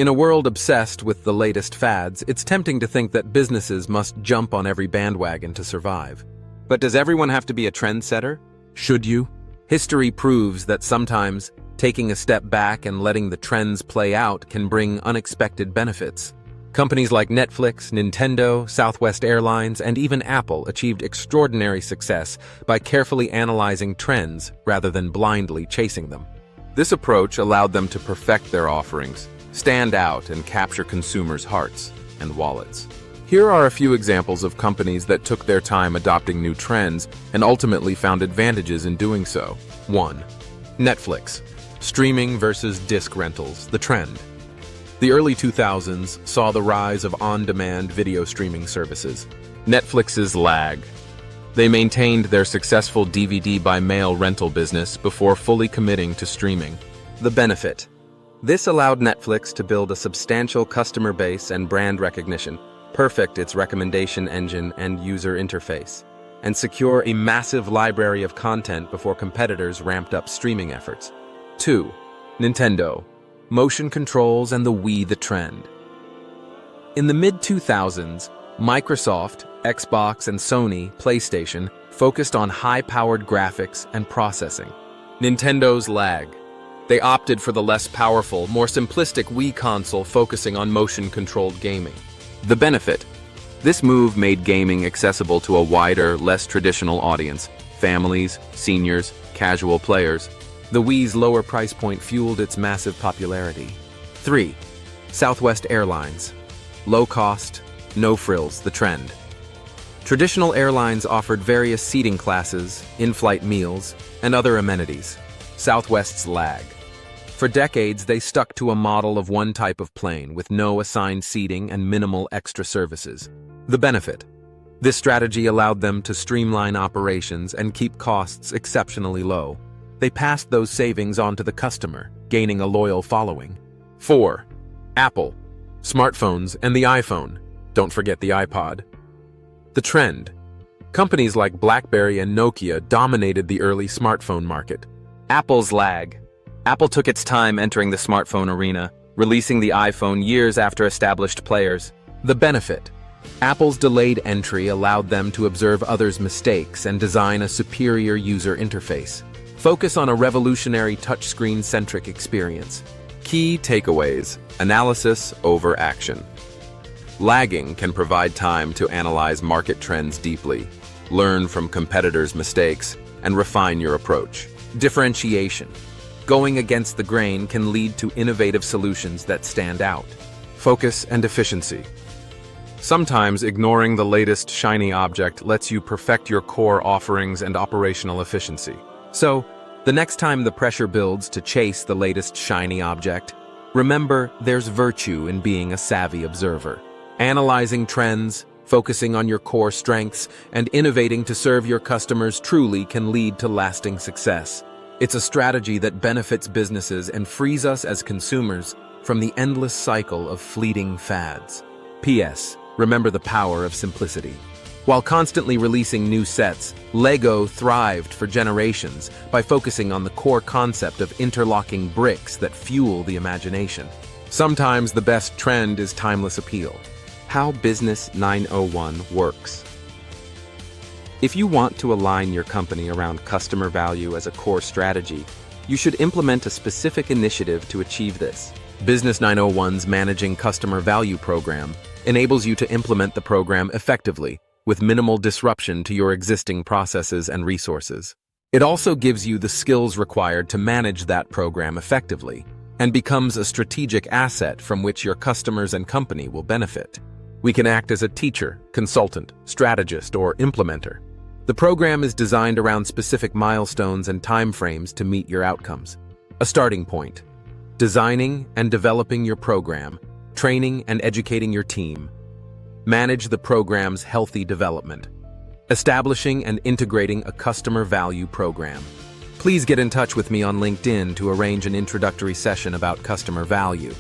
In a world obsessed with the latest fads, it's tempting to think that businesses must jump on every bandwagon to survive. But does everyone have to be a trendsetter? Should you? History proves that sometimes taking a step back and letting the trends play out can bring unexpected benefits. Companies like Netflix, Nintendo, Southwest Airlines, and even Apple achieved extraordinary success by carefully analyzing trends rather than blindly chasing them. This approach allowed them to perfect their offerings, stand out, and capture consumers' hearts and wallets. Here are a few examples of companies that took their time adopting new trends and ultimately found advantages in doing so. 1. Netflix. Streaming versus disc rentals, the trend. The early 2000s saw the rise of on-demand video streaming services. Netflix's lagged. They maintained their successful DVD by mail rental business before fully committing to streaming. The benefit. This allowed Netflix to build a substantial customer base and brand recognition, perfect its recommendation engine and user interface, and secure a massive library of content before competitors ramped up streaming efforts. 2. Nintendo. Motion controls and the Wii the trend. In the mid-2000s, Microsoft, Xbox, and Sony PlayStation focused on high-powered graphics and processing. Nintendo's lagged. They opted for the less powerful, more simplistic Wii console focusing on motion-controlled gaming. The benefit. This move made gaming accessible to a wider, less traditional audience: families, seniors, casual players. The Wii's lower price point fueled its massive popularity. 3. Southwest Airlines. Low cost, no frills, the trend. Traditional airlines offered various seating classes, in-flight meals, and other amenities. Southwest's lag. For decades, they stuck to a model of one type of plane with no assigned seating and minimal extra services. The benefit. This strategy allowed them to streamline operations and keep costs exceptionally low. They passed those savings on to the customer, gaining a loyal following. 4. Apple. Smartphones and the iPhone. Don't forget the iPod. The trend. Companies like BlackBerry and Nokia dominated the early smartphone market. Apple's lag. Apple took its time entering the smartphone arena, releasing the iPhone years after established players. The benefit. Apple's delayed entry allowed them to observe others' mistakes and design a superior user interface. Focus on a revolutionary touchscreen-centric experience. Key takeaways: analysis over action. Lagging can provide time to analyze market trends deeply, learn from competitors' mistakes, and refine your approach. Differentiation. Going against the grain can lead to innovative solutions that stand out. Focus and efficiency. Sometimes ignoring the latest shiny object lets you perfect your core offerings and operational efficiency. So, the next time the pressure builds to chase the latest shiny object, remember there's virtue in being a savvy observer. Analyzing trends, focusing on your core strengths, and innovating to serve your customers truly can lead to lasting success. It's a strategy that benefits businesses and frees us as consumers from the endless cycle of fleeting fads. P.S. Remember the power of simplicity. While constantly releasing new sets, Lego thrived for generations by focusing on the core concept of interlocking bricks that fuel the imagination. Sometimes the best trend is timeless appeal. How Business 901 works. If you want to align your company around customer value as a core strategy, you should implement a specific initiative to achieve this. Business 901's Managing Customer Value program enables you to implement the program effectively, with minimal disruption to your existing processes and resources. It also gives you the skills required to manage that program effectively, and becomes a strategic asset from which your customers and company will benefit. We can act as a teacher, consultant, strategist, or implementer. The program is designed around specific milestones and timeframes to meet your outcomes. A starting point: designing and developing your program, training and educating your team. Manage the program's healthy development. Establishing and integrating a customer value program. Please get in touch with me on LinkedIn to arrange an introductory session about customer value.